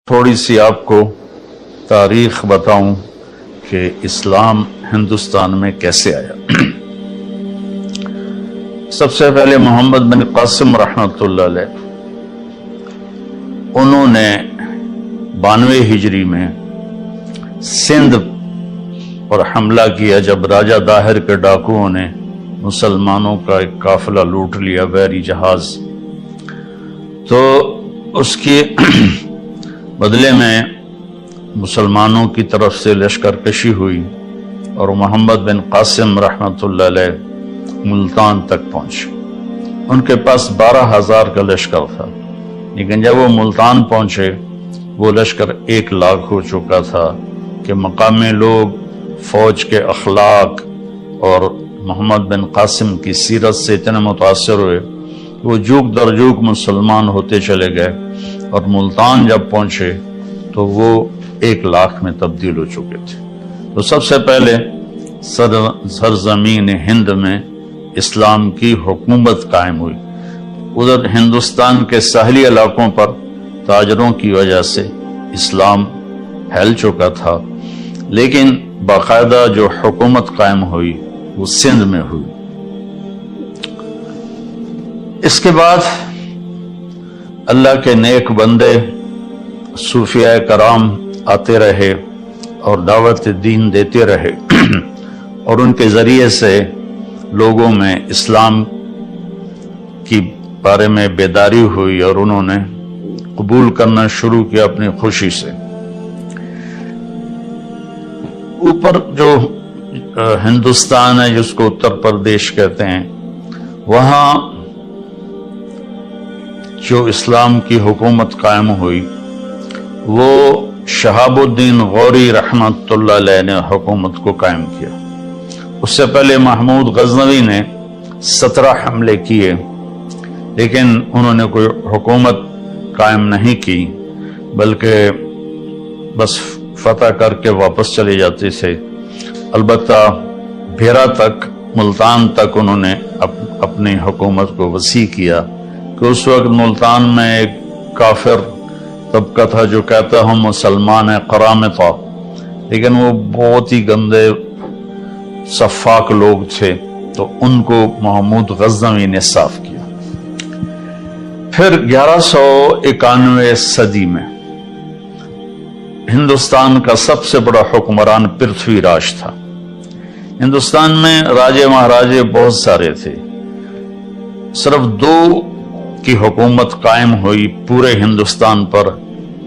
تھوڑی سی آپ کو تاریخ بتاؤں کہ اسلام ہندوستان میں کیسے آیا۔ سب سے پہلے محمد بن قاسم رحمۃ اللہ علیہ، انہوں نے 92 ہجری میں سندھ پر حملہ کیا جب راجہ داہر کے ڈاکوؤں نے مسلمانوں کا ایک قافلہ لوٹ لیا، بحری جہاز۔ تو اس کے بدلے میں مسلمانوں کی طرف سے لشکر کشی ہوئی اور محمد بن قاسم رحمۃ اللہ علیہ ملتان تک پہنچے۔ ان کے پاس 12,000 کا لشکر تھا، لیکن جب وہ ملتان پہنچے وہ لشکر 1 لاکھ ہو چکا تھا کہ مقامی لوگ فوج کے اخلاق اور محمد بن قاسم کی سیرت سے اتنے متاثر ہوئے کہ وہ جوک در جوک مسلمان ہوتے چلے گئے، اور ملتان جب پہنچے تو وہ 1 لاکھ میں تبدیل ہو چکے تھے۔ تو سب سے پہلے سرزمین ہند میں اسلام کی حکومت قائم ہوئی۔ ادھر ہندوستان کے ساحلی علاقوں پر تاجروں کی وجہ سے اسلام پھیل چکا تھا، لیکن باقاعدہ جو حکومت قائم ہوئی وہ سندھ میں ہوئی۔ اس کے بعد اللہ کے نیک بندے صوفیاء کرام آتے رہے اور دعوت دین دیتے رہے اور ان کے ذریعے سے لوگوں میں اسلام کی بارے میں بیداری ہوئی اور انہوں نے قبول کرنا شروع کیا اپنی خوشی سے۔ اوپر جو ہندوستان ہے جس کو اتر پردیش کہتے ہیں، وہاں جو اسلام کی حکومت قائم ہوئی وہ شہاب الدین غوری رحمۃ اللہ علیہ نے حکومت کو قائم کیا۔ اس سے پہلے محمود غزنوی نے 17 حملے کیے، لیکن انہوں نے کوئی حکومت قائم نہیں کی، بلکہ بس فتح کر کے واپس چلے جاتے تھے۔ البتہ بھیرا تک، ملتان تک انہوں نے اپنی حکومت کو وسیع کیا، کہ اس وقت ملتان میں ایک کافر طبقہ تھا جو کہتا ہم مسلمان ہیں، قرامطہ، لیکن وہ بہت ہی گندے سفاک لوگ تھے، تو ان کو محمود غزنوی نے صاف کیا۔ پھر 1191 صدی میں ہندوستان کا سب سے بڑا حکمران پرتھوی راج تھا۔ ہندوستان میں راجے مہاراجے بہت سارے تھے، صرف 2 کی حکومت قائم ہوئی پورے ہندوستان پر،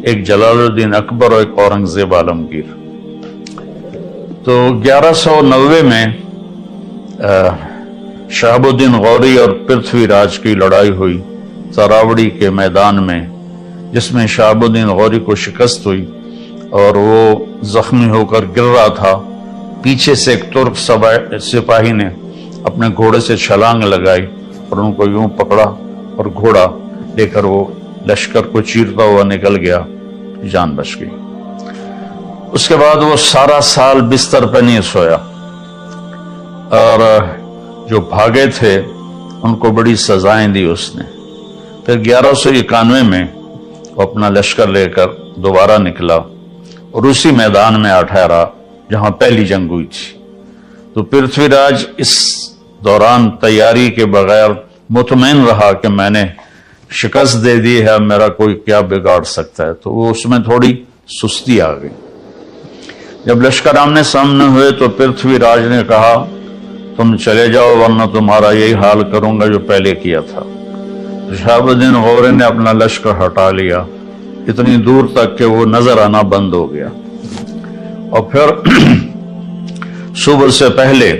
ایک جلال الدین اکبر اور ایک اورنگزیب عالمگیر۔ تو 1190 میں شہاب الدین غوری اور پرتھوی راج کی لڑائی ہوئی تراوڑی کے میدان میں، جس میں شہاب الدین غوری کو شکست ہوئی اور وہ زخمی ہو کر گر رہا تھا۔ پیچھے سے ایک ترک سپاہی نے اپنے گھوڑے سے چھلانگ لگائی اور ان کو یوں پکڑا اور گھوڑا لے کر وہ لشکر کو چیرتا ہوا نکل گیا، جان بچ گئی۔ اس کے بعد وہ سارا سال بستر پہ نہیں سویا، اور جو بھاگے تھے ان کو بڑی سزائیں دی اس نے۔ پھر 1191 میں وہ اپنا لشکر لے کر دوبارہ نکلا اور اسی میدان میں ٹھہرا جہاں پہلی جنگ ہوئی تھی۔ تو پرتھوی راج اس دوران تیاری کے بغیر مطمئن رہا کہ میں نے شکست دے دی ہے، میرا کوئی کیا بگاڑ سکتا ہے، تو وہ اس میں تھوڑی سستی آ گئی۔ جب لشکر آمنے سامنے ہوئے تو پرتھوی راج نے کہا تم چلے جاؤ ورنہ تمہارا یہی حال کروں گا جو پہلے کیا تھا۔ شہاب الدین غوری نے اپنا لشکر ہٹا لیا اتنی دور تک کہ وہ نظر آنا بند ہو گیا، اور پھر صبح سے پہلے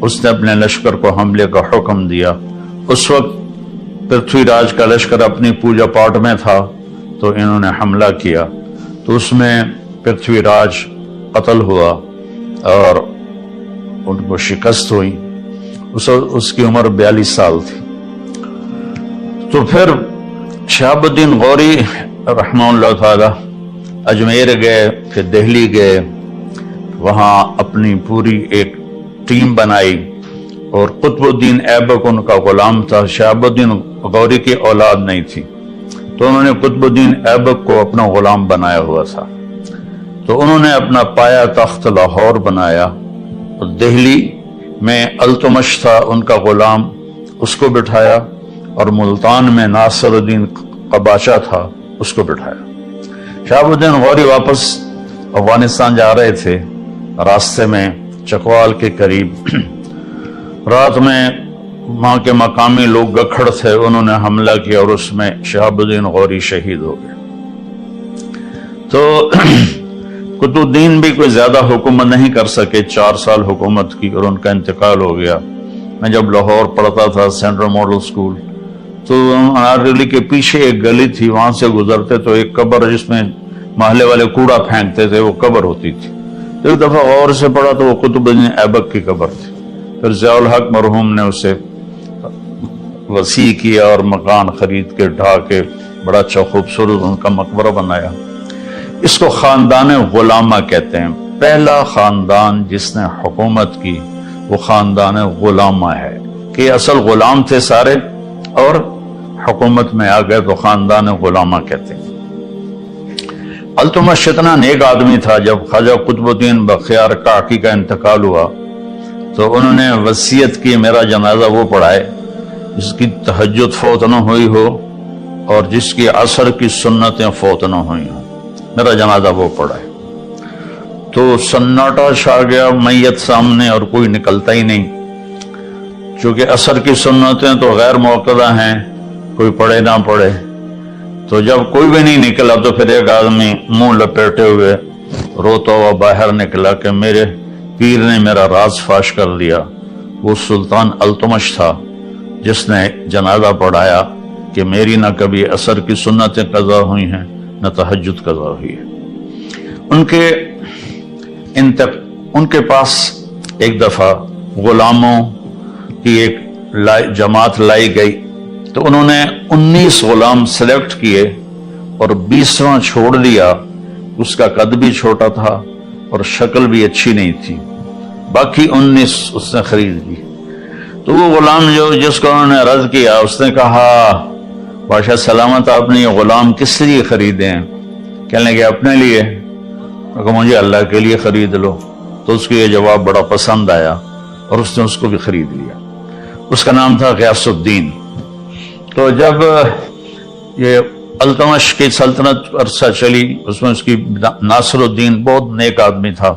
اس نے اپنے لشکر کو حملے کا حکم دیا۔ اس وقت پرتھوی راج کا لشکر اپنی پوجا پاٹ میں تھا، تو انہوں نے حملہ کیا، تو اس میں پرتھوی راج قتل ہوا اور ان کو شکست ہوئی۔ اس کی عمر 42 سال تھی۔ تو پھر شہاب الدین غوری رحمہ اللہ تعالی اجمیر گئے، پھر دہلی گئے، وہاں اپنی پوری ایک ٹیم بنائی، اور قطب الدین ایبک ان کا غلام تھا۔ شہاب الدین غوری کی اولاد نہیں تھی، تو انہوں نے قطب الدین ایبک کو اپنا غلام بنایا ہوا تھا، تو انہوں نے اپنا پایا تخت لاہور بنایا، اور دہلی میں التمش تھا ان کا غلام، اس کو بٹھایا، اور ملتان میں ناصر الدین قباشہ تھا، اس کو بٹھایا۔ شہاب الدین غوری واپس افغانستان جا رہے تھے، راستے میں چکوال کے قریب رات میں وہاں کے مقامی لوگ گکھڑ تھے، انہوں نے حملہ کیا اور اس میں شہاب الدین غوری شہید ہو گئے۔ تو قطب الدین بھی کوئی زیادہ حکومت نہیں کر سکے، 4 سال حکومت کی اور ان کا انتقال ہو گیا۔ میں جب لاہور پڑھتا تھا سینٹرل ماڈل سکول، تو انارگلی کے پیچھے ایک گلی تھی، وہاں سے گزرتے تو ایک قبر جس میں محلے والے کوڑا پھینکتے تھے وہ قبر ہوتی تھی۔ ایک دفعہ غور سے پڑھا تو وہ قطب الدین ایبک کی قبر تھی۔ پھر ضیاء الحق مرحوم نے اسے وسیع کیا اور مکان خرید کے ڈھا کے بڑا اچھا خوبصورت ان کا مقبرہ بنایا۔ اس کو خاندان غلامہ کہتے ہیں۔ پہلا خاندان جس نے حکومت کی وہ خاندان غلامہ ہے، کہ اصل غلام تھے سارے اور حکومت میں آ گئے تو خاندان غلامہ کہتے ہیں۔ التمش اتنا نیک آدمی تھا، جب خواجہ قطب الدین بختیار کاکی کا انتقال ہوا تو انہوں نے وصیت کی میرا جنازہ وہ پڑھائے جس کی تہجد فوت نہ ہوئی ہو اور جس کی عصر کی سنتیں فوت نہ ہوئی ہوں، میرا جنازہ وہ پڑھائے۔ تو سناٹا چھا گیا، میت سامنے اور کوئی نکلتا ہی نہیں، چونکہ عصر کی سنتیں تو غیر موقدہ ہیں، کوئی پڑھے نہ پڑھے۔ تو جب کوئی بھی نہیں نکلا تو پھر ایک آدمی منہ لپیٹے ہوئے روتا ہوا باہر نکلا کہ میرے پیر نے میرا راز فاش کر دیا۔ وہ سلطان التمش تھا جس نے جنازہ پڑھایا کہ میری نہ کبھی عصر کی سنتیں قضا ہوئی ہیں نہ تہجد قضا ہوئی ہے۔ ان کے پاس ایک دفعہ غلاموں کی ایک جماعت لائی گئی، تو انہوں نے 19 غلام سلیکٹ کیے اور 20واں چھوڑ دیا۔ اس کا قد بھی چھوٹا تھا اور شکل بھی اچھی نہیں تھی، باقی 19 اس نے خرید لی۔ تو وہ غلام جس کو انہوں نے رد کیا، اس نے کہا بادشاہ سلامت آپ نے یہ غلام کس لیے خریدے ہیں؟ کہنے لگے اپنے لیے۔ کہ مجھے اللہ کے لیے خرید لو۔ تو اس کو یہ جواب بڑا پسند آیا اور اس نے اس کو بھی خرید لیا۔ اس کا نام تھا غیاث الدین۔ تو جب یہ التمش کی سلطنت عرصہ چلی، اس میں اس کی ناصر الدین بہت نیک آدمی تھا،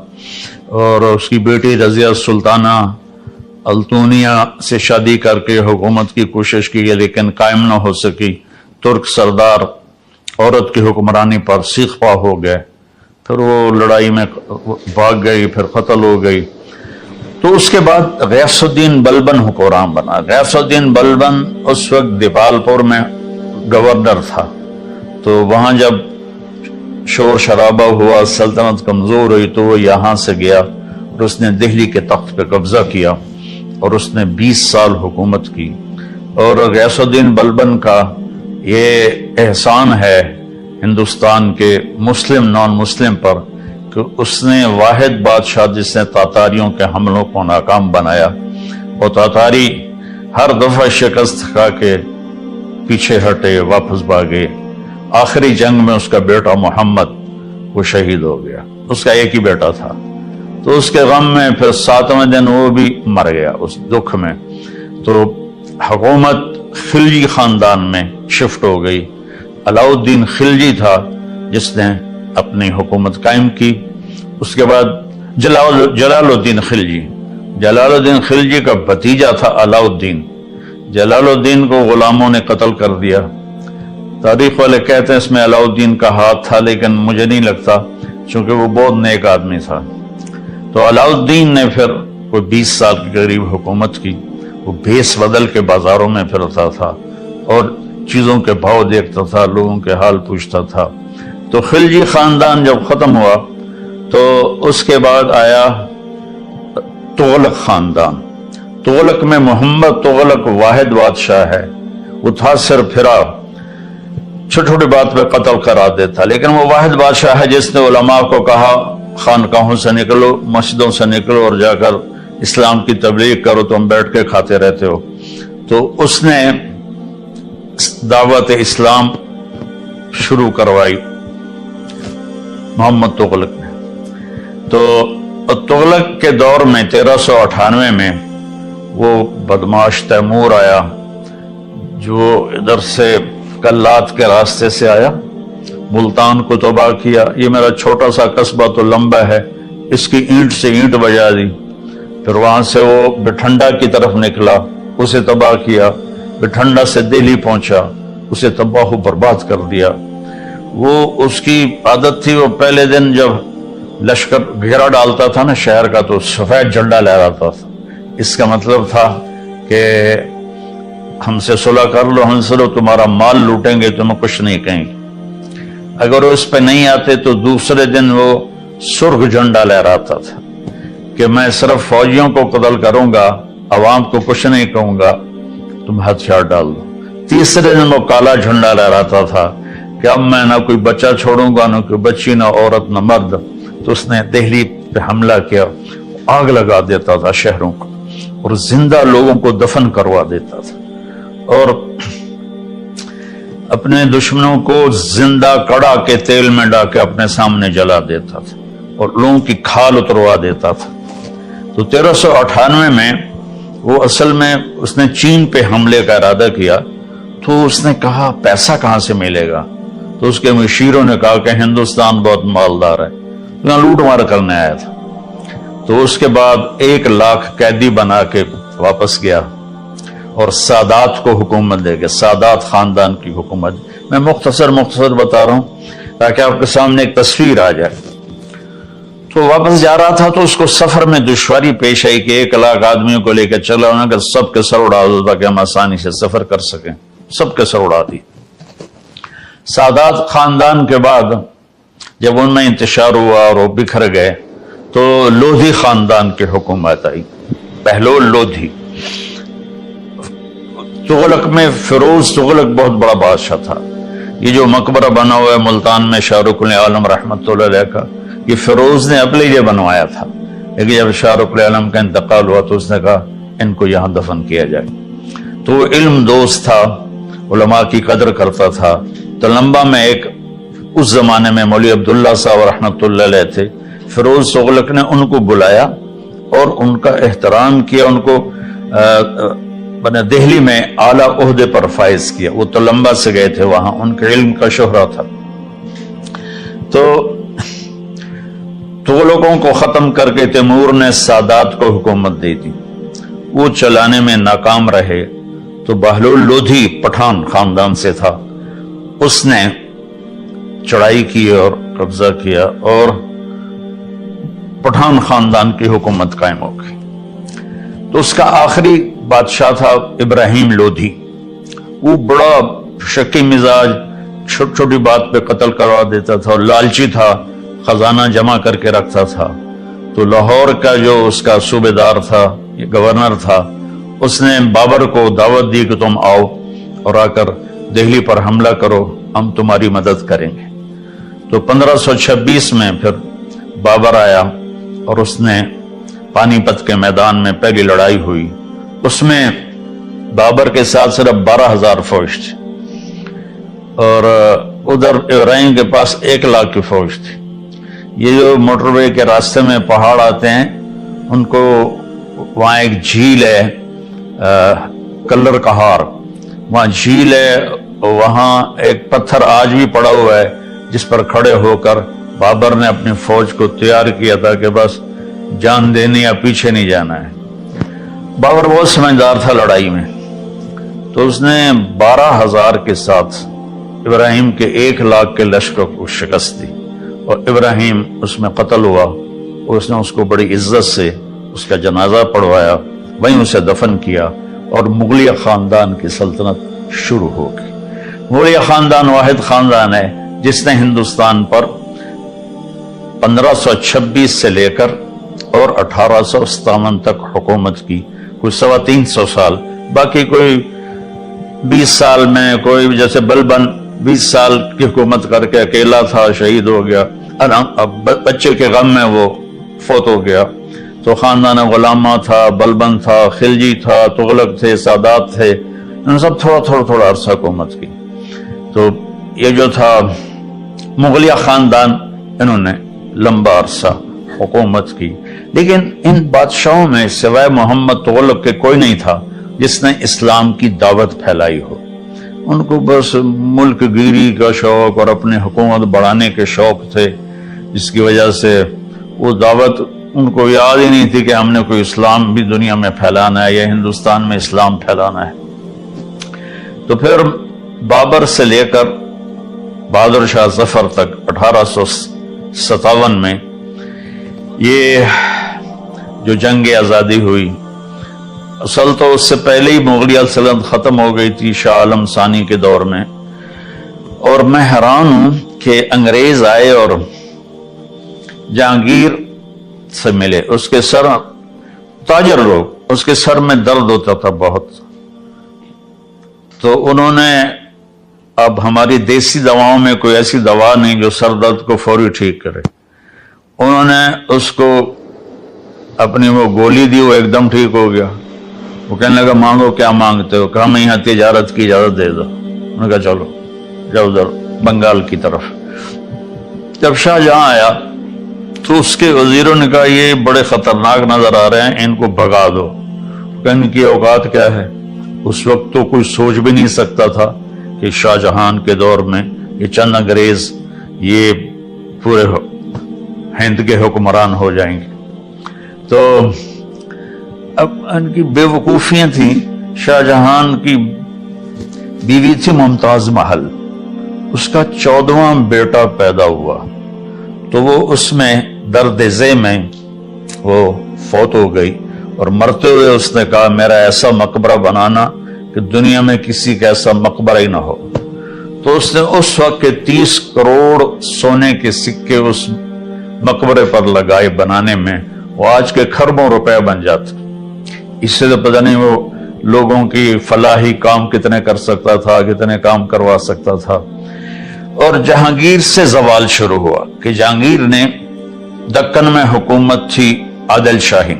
اور اس کی بیٹی رضیہ سلطانہ التونیہ سے شادی کر کے حکومت کی کوشش کی، لیکن قائم نہ ہو سکی۔ ترک سردار عورت کی حکمرانی پر سیخ پا ہو گئے، پھر وہ لڑائی میں بھاگ گئی، پھر قتل ہو گئی۔ تو اس کے بعد غیاث الدین بلبن حکمران بنا۔ غیاث الدین بلبن اس وقت دیپال پور میں گورنر تھا، تو وہاں جب شور شرابہ ہوا، سلطنت کمزور ہوئی، تو وہ یہاں سے گیا اور اس نے دہلی کے تخت پہ قبضہ کیا اور اس نے 20 سال حکومت کی۔ اور غیاث الدین بلبن کا یہ احسان ہے ہندوستان کے مسلم نان مسلم پر کہ اس نے واحد بادشاہ جس نے تاتاریوں کے حملوں کو ناکام بنایا۔ وہ تاتاری ہر دفعہ شکست کھا کے پیچھے ہٹے، واپس بھاگے۔ آخری جنگ میں اس کا بیٹا محمد وہ شہید ہو گیا، اس کا ایک ہی بیٹا تھا۔ تو اس کے غم میں پھر 7ویں دن وہ بھی مر گیا اس دکھ میں۔ تو حکومت خلجی خاندان میں شفٹ ہو گئی۔ علاؤ الدین خلجی تھا جس نے اپنی حکومت قائم کی۔ اس کے بعد جلال الدین خلجی، جلال الدین خلجی کا بھتیجا تھا علاؤ الدین۔ جلال الدین کو غلاموں نے قتل کر دیا۔ تاریخ والے کہتے ہیں اس میں علاؤ الدین کا ہاتھ تھا، لیکن مجھے نہیں لگتا، چونکہ وہ بہت نیک آدمی تھا۔ تو علاؤ الدین نے پھر کوئی 20 سال کے قریب حکومت کی۔ وہ بھیس بدل کے بازاروں میں پھرتا تھا اور چیزوں کے بھاؤ دیکھتا تھا، لوگوں کے حال پوچھتا تھا۔ تو خلجی خاندان جب ختم ہوا تو اس کے بعد آیا تغلق خاندان۔ تغلق میں محمد تغلق واحد بادشاہ ہے۔ وہ تھا صرف پھرا، چھوٹی چھوٹی بات پہ قتل کرا دیتا، لیکن وہ واحد بادشاہ ہے جس نے علماء کو کہا خانقاہوں سے نکلو، مسجدوں سے نکلو اور جا کر اسلام کی تبلیغ کرو، تم بیٹھ کے کھاتے رہتے ہو۔ تو اس نے دعوت اسلام شروع کروائی محمد تغلق نے. تو تغلق کے دور میں 1398 میں وہ بدماش تیمور آیا جو ادھر سے کلات کے راستے سے آیا، ملتان کو تباہ کیا. یہ میرا چھوٹا سا قصبہ تو لمبا ہے، اس کی اینٹ سے اینٹ بجا دی. پھر وہاں سے وہ بٹھنڈا کی طرف نکلا، اسے تباہ کیا. بٹھنڈا سے دہلی پہنچا، اسے تباہ و برباد کر دیا. وہ اس کی عادت تھی، وہ پہلے دن جب لشکر گھیرا ڈالتا تھا نا شہر کا تو سفید جھنڈا لہراتا تھا. اس کا مطلب تھا کہ ہم سے صلح کر لو، ہم سے لو، تمہارا مال لوٹیں گے، تمہیں کچھ نہیں کہیں گے. اگر وہ اس پہ نہیں آتے تو دوسرے دن وہ سرخ جھنڈا لہراتا تھا کہ میں صرف فوجیوں کو قتل کروں گا، عوام کو کچھ نہیں کہوں گا، تم ہتھیار ڈال دو. تیسرے دن وہ کالا جھنڈا لہراتا تھا کہ اب میں نہ کوئی بچہ چھوڑوں گا، نہ کوئی بچی، نہ عورت، نہ مرد. تو اس نے دہلی پہ حملہ کیا، آگ لگا دیتا تھا شہروں کو اور زندہ لوگوں کو دفن کروا دیتا تھا اور اپنے دشمنوں کو زندہ کڑا کے تیل میں ڈال کے اپنے سامنے جلا دیتا تھا اور لوگوں کی کھال اتروا دیتا تھا. تو 1398 میں وہ اصل میں اس نے چین پہ حملے کا ارادہ کیا. تو اس نے کہا پیسہ کہاں سے ملے گا؟ تو اس کے مشیروں نے کہا کہ ہندوستان بہت مالدار ہے، یہاں لوٹ مار کرنے آیا تھا. تو اس کے بعد 1,00,000 قیدی بنا کے واپس گیا اور سادات کو حکومت دے گا، سادات خاندان کی حکومت. میں مختصر بتا رہا ہوں تاکہ آپ کے سامنے ایک تصویر آ جائے. تو واپس جا رہا تھا تو اس کو سفر میں دشواری پیش آئی کہ 1,00,000 آدمیوں کو لے کے چلا ہونا کہ سب کے سر اڑا دو تاکہ ہم آسانی سے سفر کر سکیں. سب کے سر اڑا دی. سادات خاندان کے بعد جب ان میں انتشار ہوا اور وہ بکھر گئے تو لودھی خاندان کی حکومت آئی، بہلول لودھی. تغلق میں فیروز تغلق بہت بڑا بادشاہ تھا. یہ جو مقبرہ بنا ہوا ہے ملتان میں شاہ رخ العالم رحمۃ اللہ علیہ کا، یہ فیروز نے اپنے لیے بنوایا تھا. لیکن جب شاہ رخ العالم کا انتقال ہوا تو اس نے کہا ان کو یہاں دفن کیا جائے. تو وہ علم دوست تھا، علماء کی قدر کرتا تھا. تو لمبا میں ایک اس زمانے میں مولوی عبداللہ صاحب رحمۃ اللہ علیہ تھے. فیروز تغلق نے ان کو بلایا اور ان کا احترام کیا، ان کو دہلی میں اعلیٰ عہدے پر فائز کیا. وہ تو لمبا سے گئے تھے وہاں، ان کے علم کا شہرہ تھا. تو تغلقوں کو ختم کر کے تیمور نے سادات کو حکومت دے دی. وہ چلانے میں ناکام رہے تو بہلول لودھی پٹھان خاندان سے تھا، اس نے چڑھائی کی اور قبضہ کیا اور پٹھان خاندان کی حکومت قائم ہو گئی. تو اس کا آخری بادشاہ تھا ابراہیم لودھی. وہ بڑا شکی مزاج، چھوٹی چھوٹی بات پہ قتل کروا دیتا تھا اور لالچی تھا، خزانہ جمع کر کے رکھتا تھا. تو لاہور کا جو اس کا صوبے دار تھا، یہ گورنر تھا، اس نے بابر کو دعوت دی کہ تم آؤ اور آ کر دہلی پر حملہ کرو، ہم تمہاری مدد کریں گے. تو 1526 میں پھر بابر آیا اور اس نے پانی پت کے میدان میں پہلی لڑائی ہوئی. اس میں بابر کے ساتھ صرف 12,000 فوج تھی اور ادھر ابراہیم کے پاس 1,00,000 کی فوج تھی. یہ جو موٹر وے کے راستے میں پہاڑ آتے ہیں ان کو وہاں ایک جھیل ہے کلر کہار، وہاں جھیل ہے، وہاں ایک پتھر آج بھی پڑا ہوا ہے جس پر کھڑے ہو کر بابر نے اپنی فوج کو تیار کیا تھا کہ بس جان دینی یا پیچھے نہیں جانا ہے. بابر بہت سمجھدار تھا لڑائی میں، تو اس نے 12,000 کے ساتھ ابراہیم کے 1,00,000 کے لشکر کو شکست دی اور ابراہیم اس میں قتل ہوا. اور اس نے اس کو بڑی عزت سے اس کا جنازہ پڑھوایا، وہیں اسے دفن کیا اور مغلیہ خاندان کی سلطنت شروع ہو گئی. مغلیہ خاندان واحد خاندان ہے جس نے ہندوستان پر 1526 سے لے کر اور 1857 تک حکومت کی، کوئی 325 سال. باقی کوئی 20 سال میں، کوئی جیسے بلبن 20 سال کی حکومت کر کے اکیلا تھا، شہید ہو گیا، بچے کے غم میں وہ فوت ہو گیا. تو خاندان غلامہ تھا، بلبن تھا، خلجی تھا، تغلق تھے، سادات تھے، ان سب تھوڑا عرصہ حکومت کی. تو یہ جو تھا مغلیہ خاندان، انہوں نے لمبا عرصہ حکومت کی، لیکن ان بادشاہوں میں سوائے محمد تغلق کے کوئی نہیں تھا جس نے اسلام کی دعوت پھیلائی ہو۔ ان کو بس ملک گیری کا شوق اور اپنے حکومت بڑھانے کے شوق تھے، جس کی وجہ سے وہ دعوت ان کو یاد ہی نہیں تھی کہ ہم نے کوئی اسلام بھی دنیا میں پھیلانا ہے یا ہندوستان میں اسلام پھیلانا ہے۔ تو پھر بابر سے لے کر بہادر شاہ ظفر تک 1857 میں یہ جو جنگ آزادی ہوئی، اصل تو اس سے پہلے ہی مغلیہ سلطنت ختم ہو گئی تھی شاہ عالم ثانی کے دور میں، اور میں حیران ہوں کہ انگریز آئے اور جہانگیر سے ملے، اس کے سر تاجر لوگ، اس کے سر میں درد ہوتا تھا بہت، تو انہوں نے اب ہماری دیسی دواؤں میں کوئی ایسی دوا نہیں جو سر درد کو فوری ٹھیک کرے، انہوں نے اس کو اپنی وہ گولی دی، وہ ایک دم ٹھیک ہو گیا۔ وہ کہنے لگا مانگو کیا مانگتے ہو؟ کہ ہمیں یہاں تجارت کی اجازت دے دو۔ انہوں نے کہا چلو جاؤ ادھر بنگال کی طرف۔ جب شاہ جہاں آیا تو اس کے وزیروں نے کہا یہ بڑے خطرناک نظر آ رہے ہیں، ان کو بھگا دو۔ کہ ان کی اوقات کیا ہے؟ اس وقت تو کوئی سوچ بھی نہیں سکتا تھا کہ شاہ جہان کے دور میں یہ چند انگریز یہ پورے ہند کے حکمران ہو جائیں گے۔ تو اب ان کی بے وقوفیاں تھیں۔ شاہ جہان کی بیوی تھی ممتاز محل، اس کا 14واں بیٹا پیدا ہوا تو وہ اس میں درد ذہ میں وہ فوت ہو گئی، اور مرتے ہوئے اس نے کہا میرا ایسا مقبرہ بنانا کہ دنیا میں کسی کا ایسا مقبرہ ہی نہ ہو۔ تو اس نے اس وقت کے 30 کروڑ سونے کے سکے اس مقبرے پر لگائے بنانے میں، وہ آج کے کھربوں روپے بن جاتے۔ اس سے تو پتہ نہیں وہ لوگوں کی فلاحی کام کتنے کر سکتا تھا، کتنے کام کروا سکتا تھا۔ اور جہانگیر سے زوال شروع ہوا کہ جہانگیر نے دکن میں حکومت تھی عادل شاہی،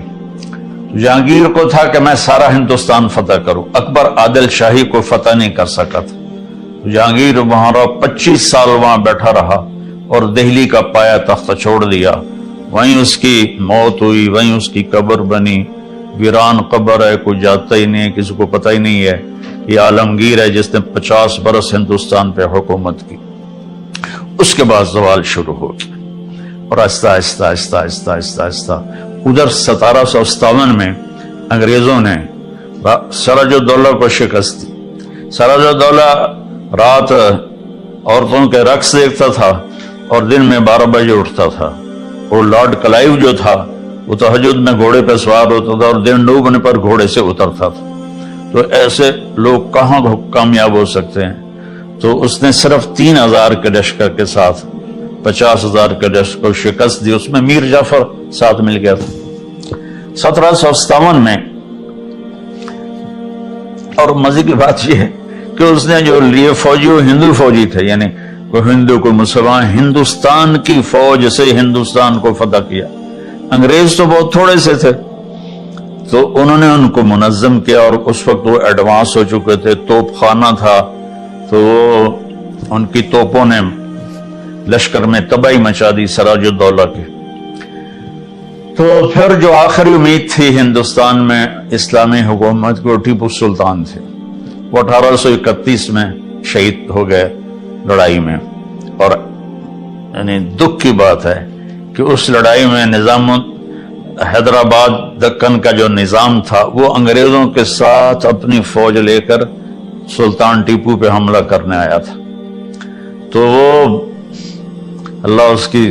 جہانگیر کو تھا کہ میں سارا ہندوستان فتح کروں، اکبر عادل شاہی کو فتح نہیں کر سکا تھا۔ جہانگیر وہاں 25 سال وہاں بیٹھا رہا اور دہلی کا پایا تخت چھوڑ دیا، وہیں اس کی موت ہوئی، وہیں اس کی قبر بنی، ویران قبر ہے، کوئی جاتا ہی نہیں ہے، کسی کو پتہ ہی نہیں ہے یہ عالمگیر ہے جس نے 50 برس ہندوستان پہ حکومت کی۔ اس کے بعد زوال شروع ہو گیا، اور آہستہ آہستہ آہستہ آہستہ آہستہ آہستہ ادھر 1757 میں انگریزوں نے سراج الدولہ کو شکست دی۔ سراج الدولہ رات عورتوں کے رقص دیکھتا تھا اور دن میں 12 بجے اٹھتا تھا۔ اور لارڈ کلائیو جو تھا وہ تہجد میں گھوڑے پہ سوار ہوتا تھا اور دن ڈوبنے پر گھوڑے سے اترتا تھا۔ تو ایسے لوگ کہاں کامیاب ہو سکتے ہیں؟ تو اس نے صرف 3000 کے لشکر کے ساتھ 50,000 کے لشکر کو شکست دی، اس میں میر جعفر ساتھ مل گیا تھا۔ 1757 میں، اور مزے کی بات یہ ہے کہ اس نے جو لیے فوجی وہ ہندو فوجی تھے، یعنی کوئی ہندو کوئی مسلمان، ہندوستان کی فوج سے ہندوستان کو فتح کیا۔ انگریز تو بہت تھوڑے سے تھے، تو انہوں نے ان کو منظم کیا، اور اس وقت وہ ایڈوانس ہو چکے تھے، توپ خانہ تھا، تو ان کی توپوں نے لشکر میں تباہی مچا دی سراج الدولہ کی۔ تو پھر جو آخری امید تھی ہندوستان میں اسلامی حکومت کو، ٹیپو سلطان تھے، وہ 1831 میں شہید ہو گئے لڑائی میں۔ اور یعنی دکھ کی بات ہے کہ اس لڑائی میں نظام حیدرآباد دکن کا جو نظام تھا وہ انگریزوں کے ساتھ اپنی فوج لے کر سلطان ٹیپو پہ حملہ کرنے آیا تھا۔ تو وہ اللہ اس کی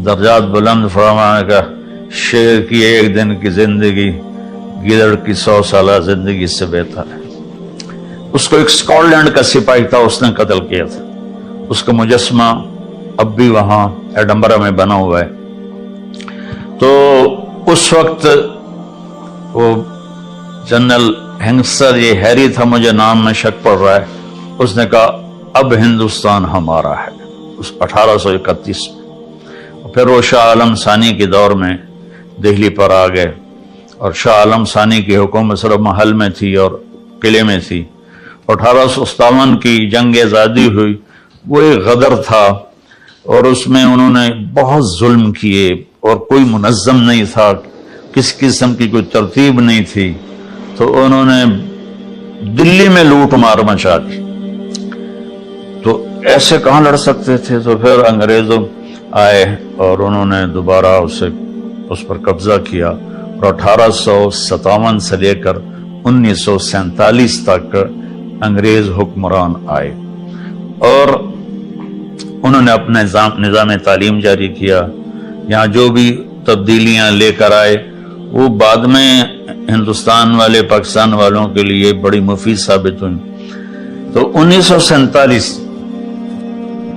درجات بلند فرمانے کا، شیر کی ایک دن کی زندگی گیدڑ کی 100 سالہ زندگی سے بہتر ہے۔ اس کو ایک اسکاٹ لینڈ کا سپاہی تھا، اس نے قتل کیا تھا، اس کا مجسمہ اب بھی وہاں ایڈنبرا میں بنا ہوا ہے۔ تو اس وقت وہ جنرل ہنگسر، یہ ہیری تھا، مجھے نام میں شک پڑ رہا ہے، اس نے کہا اب ہندوستان ہمارا ہے، اس 1831 میں۔ پھر وہ شاہ عالم ثانی کے دور میں دہلی پر آ گئے، اور شاہ عالم ثانی کی حکومت صرف محل میں تھی اور قلعے میں تھی۔ 1857 کی جنگ آزادی ہوئی، وہ ایک غدر تھا اور اس میں انہوں نے بہت ظلم کیے اور کوئی منظم نہیں تھا، کسی قسم کی کوئی ترتیب نہیں تھی، تو انہوں نے دلی میں لوٹ مار مچا دی۔ تو ایسے کہاں لڑ سکتے تھے؟ تو پھر انگریزوں آئے اور انہوں نے دوبارہ اس پر قبضہ کیا، اور 1857 سے لے کر 1947 تک انگریز حکمران آئے اور انہوں نے اپنا نظام تعلیم جاری کیا۔ یہاں جو بھی تبدیلیاں لے کر آئے وہ بعد میں ہندوستان والے، پاکستان والوں کے لیے بڑی مفید ثابت ہوئی۔ تو 1947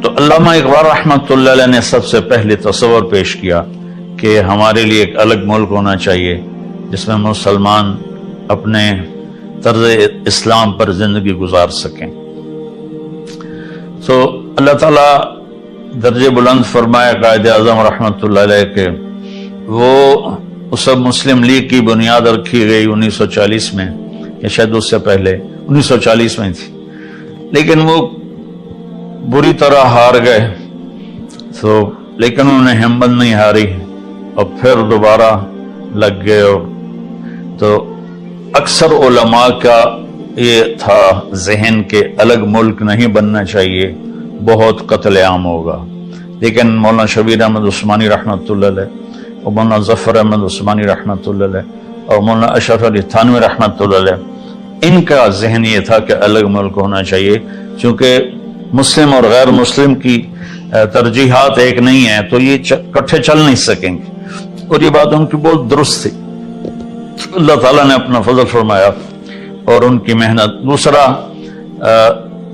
تو علامہ اقبال رحمۃ اللہ علیہ نے سب سے پہلے تصور پیش کیا کہ ہمارے لیے ایک الگ ملک ہونا چاہیے جس میں مسلمان اپنے طرز اسلام پر زندگی گزار سکیں۔ تو اللہ تعالیٰ درجے بلند فرمایا قائد اعظم رحمۃ اللہ علیہ کے وہ سب مسلم لیگ کی بنیاد رکھی گئی 1940 میں، یا شاید اس سے پہلے 1940 میں تھی، لیکن وہ بری طرح ہار گئے، تو لیکن انہوں نے ہمت نہیں ہاری اور پھر دوبارہ لگ گئے۔ تو اکثر علماء کا یہ تھا ذہن کہ الگ ملک نہیں بننا چاہیے، بہت قتل عام ہوگا، لیکن مولانا شبیر احمد عثمانی رحمۃ اللہ علیہ اور مولانا ظفر احمد عثمانی رحمۃ اللہ علیہ اور مولانا اشرف علی تھانوی رحمۃ اللہ علیہ، ان کا ذہن یہ تھا کہ الگ ملک ہونا چاہیے، چونکہ مسلم اور غیر مسلم کی ترجیحات ایک نہیں ہیں تو یہ کٹھے چل نہیں سکیں گے، اور یہ بات ان کی بہت درست تھی۔ اللہ تعالیٰ نے اپنا فضل فرمایا اور ان کی محنت۔ دوسرا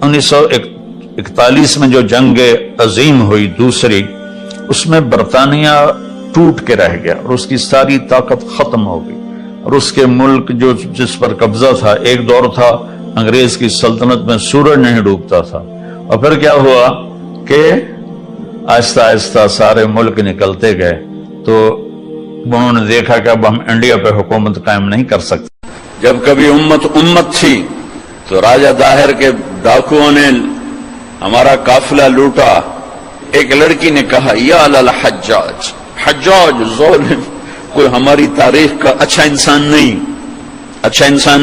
1941 میں جو جنگ عظیم ہوئی دوسری، اس میں برطانیہ ٹوٹ کے رہ گیا اور اس کی ساری طاقت ختم ہو گئی، اور اس کے ملک جس پر قبضہ تھا، ایک دور تھا انگریز کی سلطنت میں سورج نہیں ڈوبتا تھا، اور پھر کیا ہوا کہ آہستہ آہستہ سارے ملک نکلتے گئے، تو انہوں نے دیکھا کہ اب ہم انڈیا پہ حکومت قائم نہیں کر سکتے۔ جب کبھی امت تھی تو راجہ داہر کے ڈاکوؤں نے ہمارا قافلہ لوٹا، ایک لڑکی نے کہا یا للحجاج، حجاج ظالم، کوئی ہماری تاریخ کا اچھا انسان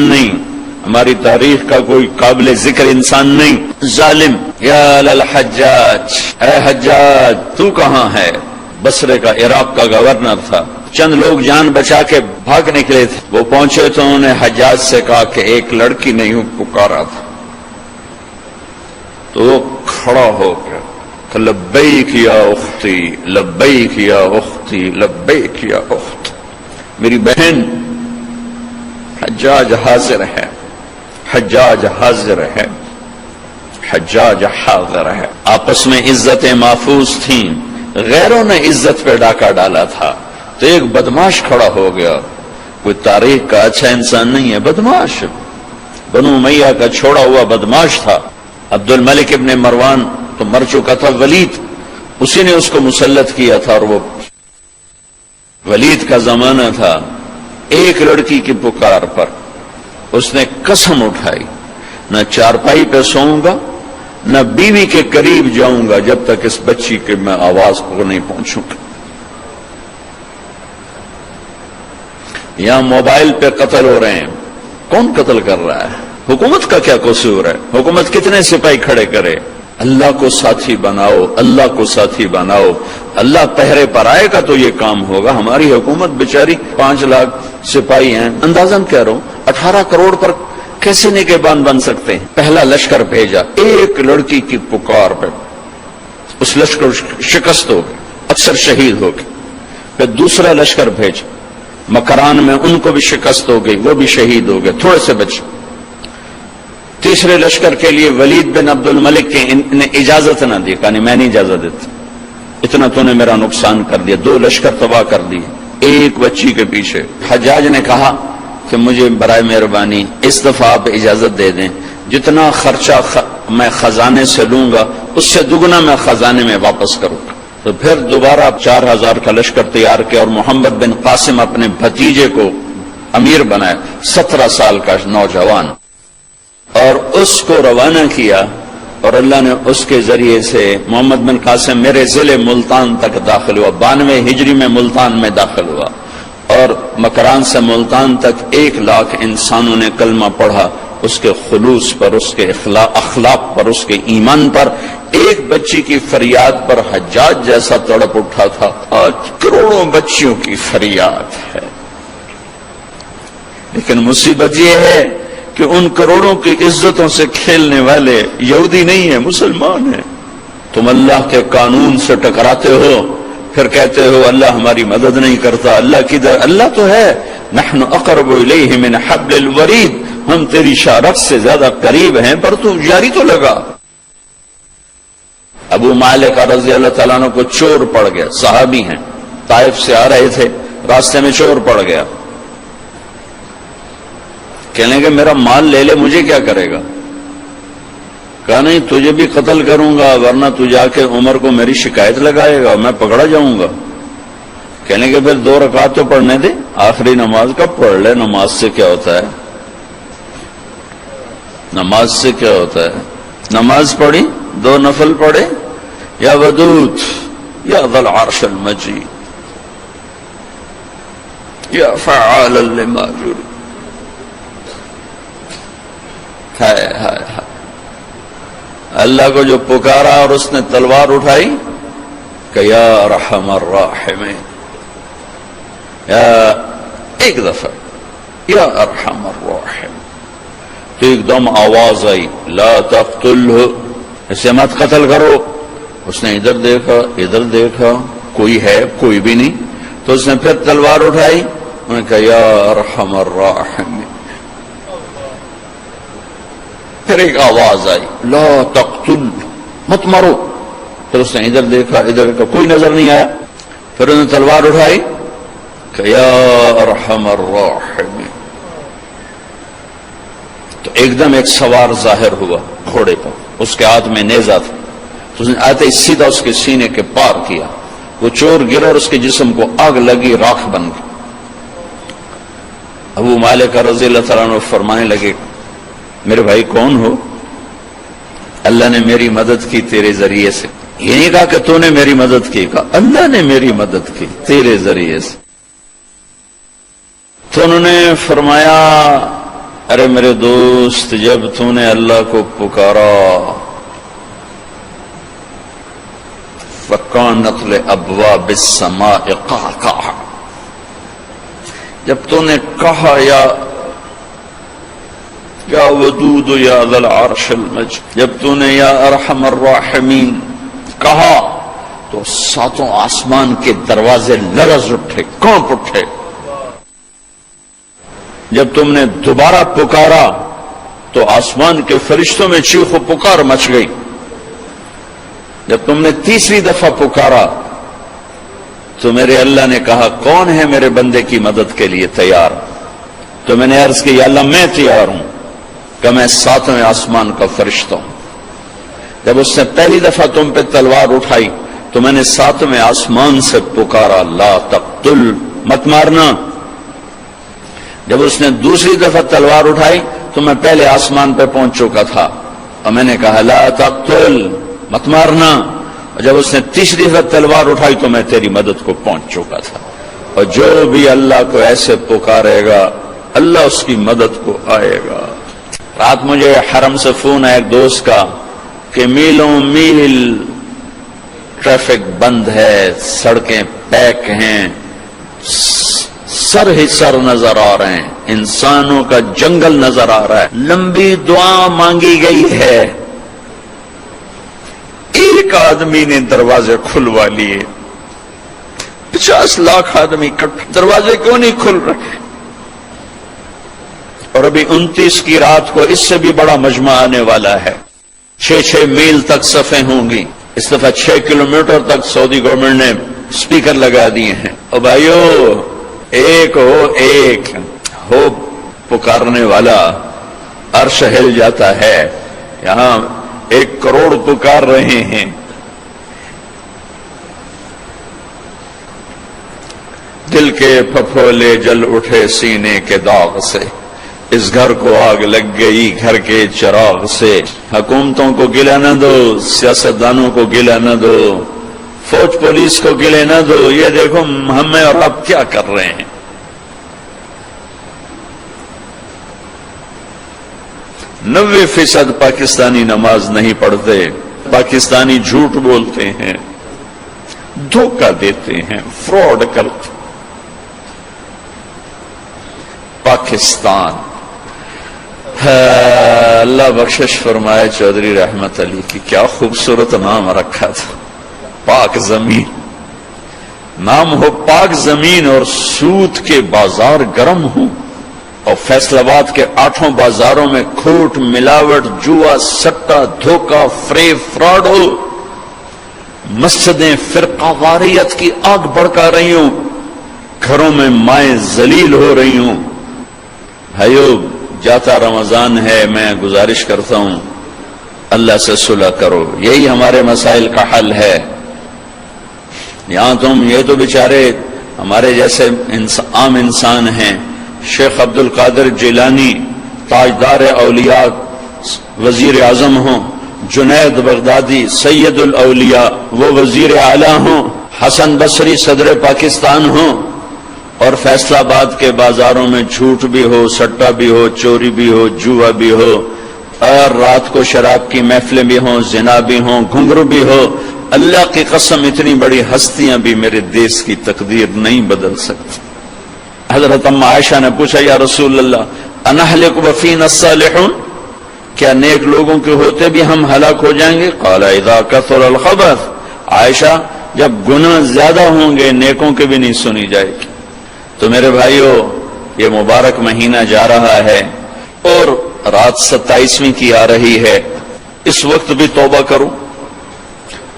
نہیں، ہماری تاریخ کا کوئی قابل ذکر انسان نہیں، ظالم، یا للحجاج، اے حجاج تو کہاں ہے؟ بصرے کا، عراق کا گورنر تھا، چند لوگ جان بچا کے بھاگ نکلے تھے، وہ پہنچے تو انہوں نے حجاج سے کہا کہ ایک لڑکی نے یوں پکارا تھا، تو وہ کھڑا ہو گیا کہ لبیک یا اختی، لبیک یا اختی، لبیک یا اخت، میری بہن حجاج حاضر ہے، حجاج حاضر ہے، حجاج حاضر ہے۔ آپس میں عزتیں محفوظ تھیں، غیروں نے عزت پہ ڈاکہ ڈالا تھا، تو ایک بدماش کھڑا ہو گیا، کوئی تاریخ کا اچھا انسان نہیں ہے، بدماش، بنو امیہ کا چھوڑا ہوا بدماش تھا۔ عبد الملک ابن مروان تو مر چکا تھا، ولید اسی نے اس کو مسلط کیا تھا، اور وہ ولید کا زمانہ تھا۔ ایک لڑکی کی پکار پر اس نے قسم اٹھائی، نہ چارپائی پہ سوؤں گا، نہ بیوی کے قریب جاؤں گا جب تک اس بچی کے میں آواز کو نہیں پہنچوں گا۔ یہاں موبائل پہ قتل ہو رہے ہیں، کون قتل کر رہا ہے؟ حکومت کا کیا قصور ہے؟ حکومت کتنے سپاہی کھڑے کرے؟ اللہ کو ساتھی بناؤ، اللہ کو ساتھی بناؤ، اللہ پہرے پر آئے گا تو یہ کام ہوگا۔ ہماری حکومت بیچاری 5 لاکھ سپاہی ہیں، اندازاً کہہ رہا ہوں 18 کروڑ پر کیسے نگہبان بن سکتے ہیں؟ پہلا لشکر بھیجا، ایک لڑکی کی پکار پہ اس لشکر شکست ہو گئی، اکثر شہید ہو گئے۔ پھر دوسرا لشکر بھیجا، مکران میں ان کو بھی شکست ہو گئی، وہ بھی شہید ہو گئے، تھوڑے سے بچے۔ تیسرے لشکر کے لیے ولید بن عبد الملک کے نے اجازت نہ دی، کہا نہیں میں نہیں اجازت دیتا، اتنا تو نے میرا نقصان کر دیا، 2 لشکر تباہ کر دیے ایک بچی کے پیچھے۔ حجاج نے کہا کہ مجھے برائے مہربانی اس دفعہ آپ اجازت دے دیں، جتنا خرچہ میں خزانے سے لوں گا اس سے دگنا میں خزانے میں واپس کروں گا۔ تو پھر دوبارہ 4000 کا لشکر تیار کیا، اور محمد بن قاسم اپنے بھتیجے کو امیر بنایا، 17 سال کا نوجوان۔ اور اس کو روانہ کیا، اور اللہ نے اس کے ذریعے سے محمد بن قاسم میرے ضلع ملتان تک داخل ہوا، 92 ہجری میں ملتان میں داخل ہوا، اور مکران سے ملتان تک 1,00,000 انسانوں نے کلمہ پڑھا، اس کے خلوص پر، اس کے اخلاق پر، اس کے ایمان پر۔ ایک بچی کی فریاد پر حجاج جیسا تڑپ اٹھا تھا، آج کروڑوں بچیوں کی فریاد ہے۔ لیکن مصیبت یہ ہے کہ ان کروڑوں کی عزتوں سے کھیلنے والے یہودی نہیں ہیں، مسلمان ہیں۔ تم اللہ کے قانون سے ٹکراتے ہو، پھر کہتے ہو اللہ ہماری مدد نہیں کرتا، اللہ کدھر؟ اللہ تو ہے، نحن اقرب الیہ من حبل الورید، ہم تیری شارخ سے زیادہ قریب ہیں، پر تو جاری تو لگا۔ ابو مالک رضی اللہ تعالیٰ عنہ کو چور پڑ گیا، صحابی ہیں، طائف سے آ رہے تھے، راستے میں چور پڑ گیا، کہنے کہ میرا مال لے لے، مجھے کیا کرے گا؟ کہا نہیں، تجھے بھی قتل کروں گا، ورنہ تو جا کے عمر کو میری شکایت لگائے گا، میں پکڑا جاؤں گا۔ کہنے کہ پھر 2 رکعت تو پڑھنے دے، آخری نماز کا پڑھ لے، نماز سے کیا ہوتا ہے؟ نماز سے کیا ہوتا ہے؟ نماز پڑھی، 2 نفل پڑھے، یا ودود یا ذل عرش المجید یا فعال لما یرید۔ ہائے ہائے ہائے، اللہ کو جو پکارا اور اس نے تلوار اٹھائی کہ یا ارحم الراحمین، یا ایک دفعہ یا ارحم الراحمین، تو ایک دم آواز آئی لا تقتلہ، اسے مت قتل کرو۔ اس نے ادھر دیکھا ادھر دیکھا، کوئی ہے؟ کوئی بھی نہیں۔ تو اس نے پھر تلوار اٹھائی، انہوں نے کہا یا ارحم الراحمین۔ پھر ایک آواز آئی لا تقتل، مت مرو۔ پھر اس نے ادھر دیکھا ادھر دیکھا، کوئی نظر نہیں آیا۔ پھر انہوں نے تلوار اٹھائی کہ یا ارحم الراحمین۔ تو ایک دم ایک سوار ظاہر ہوا گھوڑے پر، اس کے ہاتھ میں نیزہ تھا، تو اس نے آتے ہی سیدھا اس کے سینے کے پار کیا، وہ چور گرا اور اس کے جسم کو آگ لگی، راکھ بن گئی۔ ابو مالک رضی اللہ تعالیٰ عنہ فرمانے لگے میرے بھائی کون ہو؟ اللہ نے میری مدد کی تیرے ذریعے سے۔ یہ نہیں کہا کہ تو نے میری مدد کی، کہا اللہ نے میری مدد کی تیرے ذریعے سے۔ تو انہوں نے فرمایا ارے میرے دوست، جب تو نے اللہ کو پکارا فَكَانَتْ لِأَبْوَابِ السَّمَاءِ قَعْقَعًا، جب تو نے کہا یا ودود یا ذا العرش المجید، جب تو نے یا ارحم الراحمین کہا تو 7 آسمان کے دروازے لرز اٹھے، کانپ اٹھے۔ جب تم نے دوبارہ پکارا تو آسمان کے فرشتوں میں چیخ و پکار مچ گئی۔ جب تم نے تیسری دفعہ پکارا تو میرے اللہ نے کہا کون ہے میرے بندے کی مدد کے لیے تیار؟ تو میں نے عرض کی یا اللہ میں تیار ہوں، کہ میں 7ویں آسمان کا فرشتہ ہوں۔ جب اس نے پہلی دفعہ تم پہ تلوار اٹھائی تو میں نے 7ویں آسمان سے پکارا لا تقتل، مت مارنا۔ جب اس نے دوسری دفعہ تلوار اٹھائی تو میں پہلے آسمان پہ پہنچ چکا تھا اور میں نے کہا لا تقتل، مت مارنا۔ اور جب اس نے تیسری دفعہ تلوار اٹھائی تو میں تیری مدد کو پہنچ چکا تھا۔ اور جو بھی اللہ کو ایسے پکارے گا اللہ اس کی مدد کو آئے گا۔ رات مجھے حرم سے فون ہے ایک دوست کا کہ میلوں میل ٹریفک بند ہے، سڑکیں پیک ہیں، سر ہی سر نظر آ رہے ہیں، انسانوں کا جنگل نظر آ رہا ہے، لمبی دعا مانگی گئی ہے۔ ایک آدمی نے دروازے کھلوا لیے، 50 لاکھ آدمی دروازے کیوں نہیں کھل رہے؟ اور ابھی 29 کی رات کو اس سے بھی بڑا مجمع آنے والا ہے، 6 میل تک صفیں ہوں گی۔ اس دفعہ 6 کلومیٹر تک سعودی گورنمنٹ نے سپیکر لگا دیے ہیں۔ اور بھائیو ایک ہو پکارنے والا، عرش ہل جاتا ہے۔ یہاں 1 کروڑ پکار رہے ہیں۔ دل کے پھپھولے جل اٹھے سینے کے داغ سے، اس گھر کو آگ لگ گئی گھر کے چراغ سے. حکومتوں کو گلہ نہ دو، سیاستدانوں کو گلہ نہ دو، فوج پولیس کو گلہ نہ دو. یہ دیکھو ہمیں اور اب کیا کر رہے ہیں. 90% پاکستانی نماز نہیں پڑھتے، پاکستانی جھوٹ بولتے ہیں، دھوکہ دیتے ہیں، فراڈ کرتے. پاکستان اللہ بخشش فرمائے چودھری رحمت علی کی، کیا خوبصورت نام رکھا تھا، پاک زمین. نام ہو پاک زمین اور سود کے بازار گرم ہوں، اور فیصل آباد کے 8 بازاروں میں کھوٹ، ملاوٹ، جوا، سٹا، دھوکہ، فریب، فراڈ ہو. مسجدیں فرقہ واریت کی آگ بڑکا رہی ہوں، گھروں میں مائیں ذلیل ہو رہی ہوں. بھائیو، جاتا رمضان ہے، میں گزارش کرتا ہوں اللہ سے صلح کرو. یہی ہمارے مسائل کا حل ہے. یہاں تم یہ تو بیچارے ہمارے جیسے عام انسان ہیں. شیخ عبد القادر جیلانی تاجدار اولیاء وزیر اعظم ہوں، جنید بغدادی سید الاولیاء وہ وزیر اعلیٰ ہوں، حسن بصری صدر پاکستان ہوں، اور فیصل آباد کے بازاروں میں جھوٹ بھی ہو، سٹا بھی ہو، چوری بھی ہو، جوا بھی ہو، اور رات کو شراب کی محفلیں بھی ہوں، زنا بھی ہوں، گھنگرو بھی ہو. اللہ کی قسم اتنی بڑی ہستیاں بھی میرے دیش کی تقدیر نہیں بدل سکتی. حضرت ام عائشہ نے پوچھا یا رسول اللہ انہلک وفینا الصالحون، کیا نیک لوگوں کے ہوتے بھی ہم ہلاک ہو جائیں گے؟ قال اذا کثر الخبث، عائشہ جب گناہ زیادہ ہوں گے نیکوں کے بھی نہیں سنی جائے گی. تو میرے بھائیو، یہ مبارک مہینہ جا رہا ہے اور رات 27ویں کی آ رہی ہے. اس وقت بھی توبہ کرو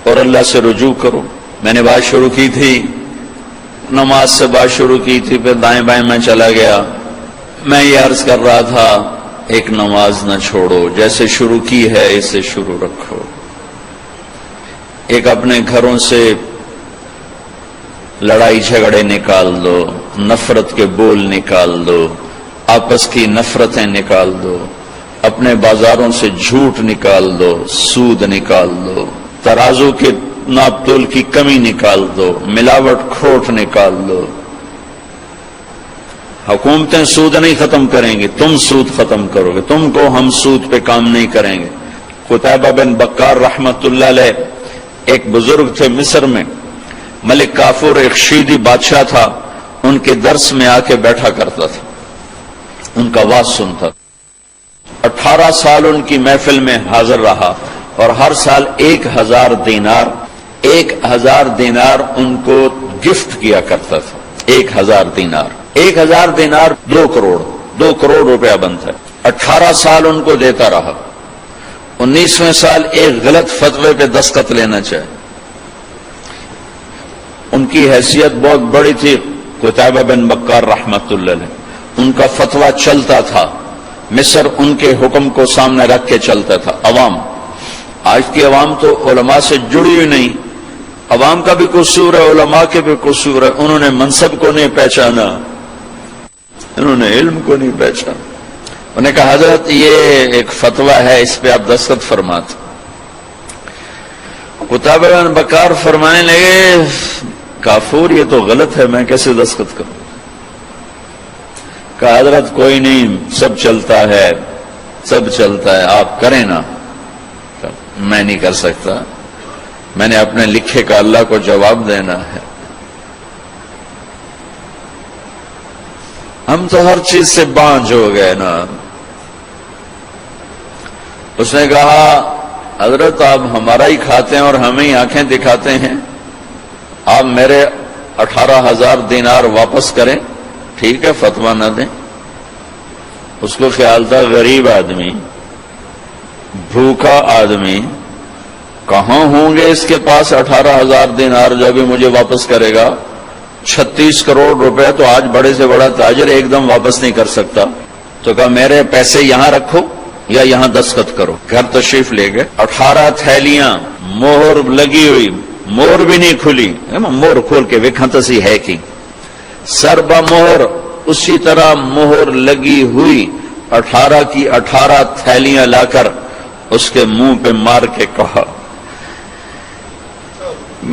اور اللہ سے رجوع کرو. میں نے بات شروع کی تھی، نماز سے بات شروع کی تھی، پھر دائیں بائیں میں چلا گیا. میں یہ عرض کر رہا تھا ایک نماز نہ چھوڑو، جیسے شروع کی ہے اسے شروع رکھو. ایک اپنے گھروں سے لڑائی جھگڑے نکال دو، نفرت کے بول نکال دو، آپس کی نفرتیں نکال دو، اپنے بازاروں سے جھوٹ نکال دو، سود نکال دو، ترازو کے ناپ تول کی کمی نکال دو، ملاوٹ کھوٹ نکال دو. حکومتیں سود نہیں ختم کریں گی، تم سود ختم کرو گے. تم کو ہم سود پہ کام نہیں کریں گے. قتیبہ بن بکار رحمت اللہ علیہ ایک بزرگ تھے مصر میں، ملک کافور ایک شیعی بادشاہ تھا، ان کے درس میں آ کے بیٹھا کرتا تھا، ان کا واز سنتا تھا. 18 سال ان کی محفل میں حاضر رہا اور ہر سال 1000 دینار ان کو گفٹ کیا کرتا تھا. 1000 دینار 2 کروڑ روپیہ بنتا ہے. 18 سال ان کو دیتا رہا. 19ویں سال ایک غلط فتوے پہ دستخط لینا چاہے. ان کی حیثیت بہت بڑی تھی قتیبہ بن بکار رحمت اللہ علیہ. ان کا فتویٰ چلتا تھا، مصر ان کے حکم کو سامنے رکھ کے چلتا تھا. عوام، آج کی عوام تو علماء سے جڑی ہوئی نہیں. عوام کا بھی قصور ہے، علماء کے بھی قصور ہے. انہوں نے منصب کو نہیں پہچانا، انہوں نے علم کو نہیں پہچانا. انہوں نے کہا حضرت یہ ایک فتویٰ ہے، اس پہ آپ دستخط فرماتے. قتیبہ بن بکار فرمانے لگے کافور یہ تو غلط ہے، میں کیسے دستخط کروں؟ کہا حضرت کوئی نہیں، سب چلتا ہے، آپ کریں نا. میں نہیں کر سکتا، میں نے اپنے لکھے کا اللہ کو جواب دینا ہے. ہم تو ہر چیز سے بانجھ ہو گئے نا. اس نے کہا حضرت آپ ہمارا ہی کھاتے ہیں اور ہمیں ہی آنکھیں دکھاتے ہیں، آپ میرے 18,000 دینار واپس کریں. ٹھیک ہے، فتویٰ نہ دیں. اس کو خیال تھا غریب آدمی، بھوکا آدمی، کہاں ہوں گے اس کے پاس 18,000 دینار جو بھی مجھے واپس کرے گا. 36 کروڑ روپے تو آج بڑے سے بڑا تاجر ایک دم واپس نہیں کر سکتا. تو کہا میرے پیسے یہاں رکھو یا یہاں دستخط کرو. گھر تشریف لے گئے. 18 تھیلیاں مہر لگی ہوئی، مہر بھی نہیں کھلی. مہر کھول کے وکھنت سی ہے کی سر با مہر، اسی طرح مہر لگی ہوئی 18 کی 18 تھیلیاں لا کر اس کے منہ پہ مار کے کہا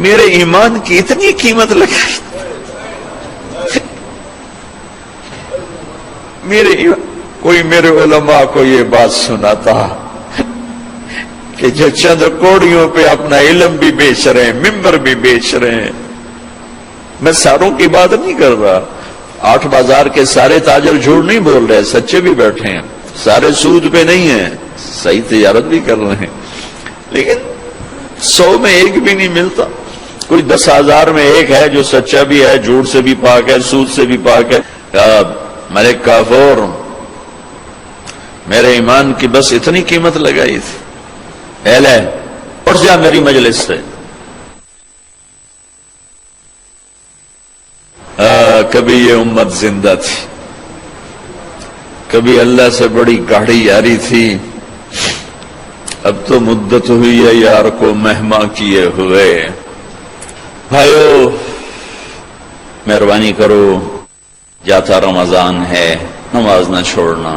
میرے ایمان کی اتنی قیمت لگائی کوئی میرے علماء کو یہ بات سناتا کہ جو چند کوڑیوں پہ اپنا علم بھی بیچ رہے ہیں، ممبر بھی بیچ رہے ہیں. میں ساروں کی بات نہیں کر رہا، 8 بازار کے سارے تاجر جھوٹ نہیں بول رہے، سچے بھی بیٹھے ہیں، سارے سود پہ نہیں ہیں، صحیح تجارت بھی کر رہے ہیں، لیکن 100 میں ایک بھی نہیں ملتا. کوئی 10,000 میں ایک ہے جو سچا بھی ہے، جھوٹ سے بھی پاک ہے، سود سے بھی پاک ہے. ملک کافور میرے ایمان کی بس اتنی قیمت لگائی تھی. اہل اٹھ جا میری مجلس سے. کبھی یہ امت زندہ تھی، کبھی اللہ سے بڑی گاڑی یاری تھی، اب تو مدت ہوئی ہے یار کو مہما کیے ہوئے. بھائیو مہربانی کرو، جاتا رمضان ہے، نماز نہ چھوڑنا،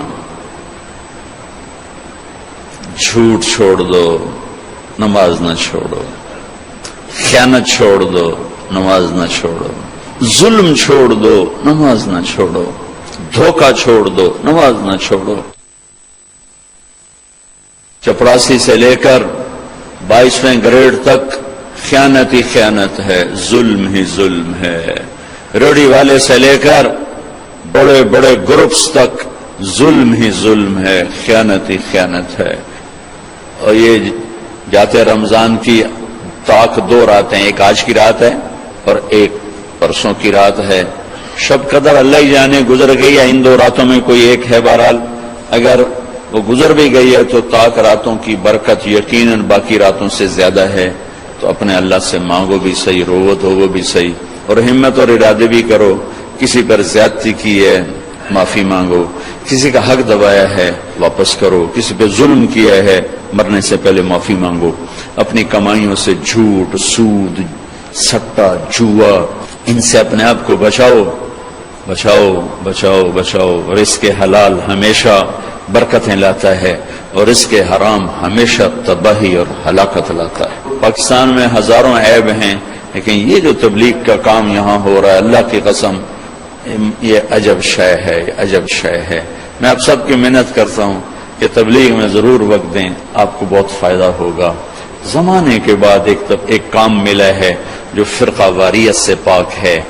جھوٹ چھوڑ دو، نماز نہ چھوڑو، خیانت چھوڑ دو، نماز نہ چھوڑو، ظلم چھوڑ دو، نماز نہ چھوڑو، دھوکہ چھوڑ دو، نماز نہ چھوڑو. چپڑاسی سے لے کر 22ویں گریڈ تک خیانت ہی خیانت ہے، ظلم ہی ظلم ہے. ریڑھی والے سے لے کر بڑے بڑے گروپس تک ظلم ہی ظلم ہے، خیانت ہی خیانت ہے. اور یہ جاتے رمضان کی طاق 2 راتیں، ایک آج کی رات ہے اور ایک پرسوں کی رات ہے. شب قدر اللہ ہی جانے گزر گئی ہے، ان 2 راتوں میں کوئی ایک ہے. بہرحال اگر وہ گزر بھی گئی ہے تو طاق راتوں کی برکت یقیناً باقی راتوں سے زیادہ ہے. تو اپنے اللہ سے مانگو بھی صحیح، روت ہو وہ بھی صحیح، اور ہمت اور ارادے بھی کرو. کسی پر زیادتی کی ہے معافی مانگو، کسی کا حق دبایا ہے واپس کرو، کسی پہ ظلم کیا ہے مرنے سے پہلے معافی مانگو. اپنی کمائیوں سے جھوٹ، سود، سٹا، جوا، ان سے اپنے آپ کو بچاؤ بچاؤ بچاؤ بچاؤ. رزق حلال ہمیشہ برکتیں لاتا ہے اور رزق حرام ہمیشہ تباہی اور ہلاکت لاتا ہے. پاکستان میں ہزاروں عیب ہیں، لیکن یہ جو تبلیغ کا کام یہاں ہو رہا ہے، اللہ کی قسم یہ عجب شے ہے، یہ عجب شے ہے. میں آپ سب کی محنت کرتا ہوں کہ تبلیغ میں ضرور وقت دیں، آپ کو بہت فائدہ ہوگا. زمانے کے بعد ایک کام ملا ہے جو فرقہ واریت سے پاک ہے.